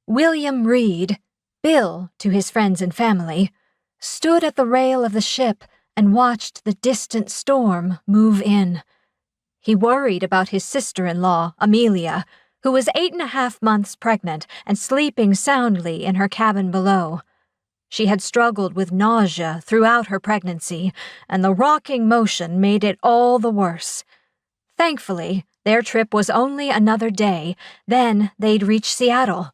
William Reed, Bill to his friends and family, stood at the rail of the ship and watched the distant storm move in. He worried about his sister-in-law, Amelia, who was 8.5 months pregnant and sleeping soundly in her cabin below. She had struggled with nausea throughout her pregnancy, and the rocking motion made it all the worse. Thankfully, their trip was only another day, then they'd reach Seattle.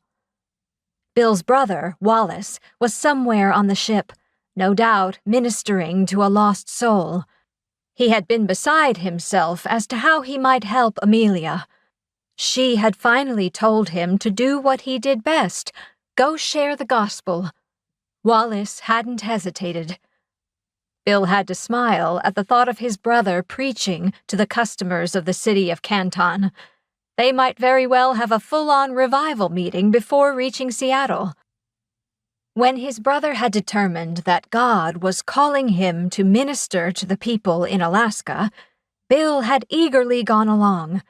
Bill's brother, Wallace, was somewhere on the ship, no doubt ministering to a lost soul. He had been beside himself as to how he might help Amelia. She had finally told him to do what he did best, go share the gospel. Wallace hadn't hesitated. Bill had to smile at the thought of his brother preaching to the customers of the city of Canton. They might very well have a full-on revival meeting before reaching Seattle. When his brother had determined that God was calling him to minister to the people in Alaska, Bill had eagerly gone along.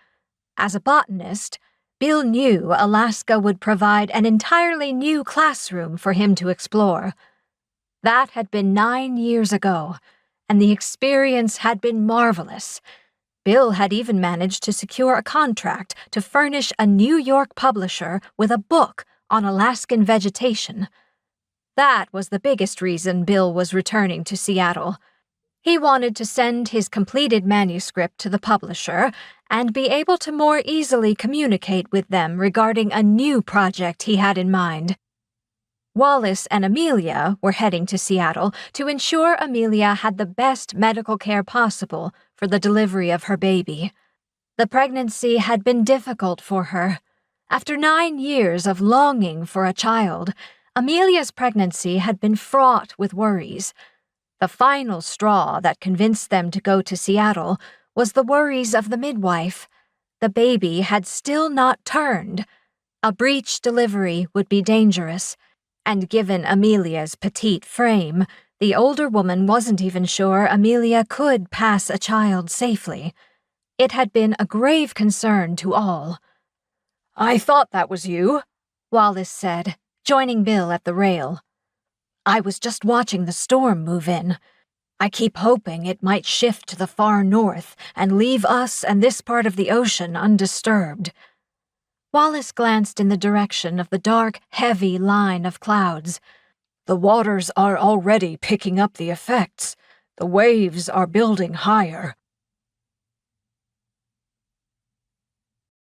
As a botanist, Bill knew Alaska would provide an entirely new classroom for him to explore. That had been 9 years ago, and the experience had been marvelous. Bill had even managed to secure a contract to furnish a New York publisher with a book on Alaskan vegetation. That was the biggest reason Bill was returning to Seattle. He wanted to send his completed manuscript to the publisher and be able to more easily communicate with them regarding a new project he had in mind. Wallace and Amelia were heading to Seattle to ensure Amelia had the best medical care possible for the delivery of her baby. The pregnancy had been difficult for her. After 9 years of longing for a child, Amelia's pregnancy had been fraught with worries. The final straw that convinced them to go to Seattle was the worries of the midwife. The baby had still not turned. A breech delivery would be dangerous, and given Amelia's petite frame, the older woman wasn't even sure Amelia could pass a child safely. It had been a grave concern to all. "I thought that was you," Wallace said, joining Bill at the rail. "I was just watching the storm move in. I keep hoping it might shift to the far north and leave us and this part of the ocean undisturbed." Wallace glanced in the direction of the dark, heavy line of clouds. "The waters are already picking up the effects. The waves are building higher."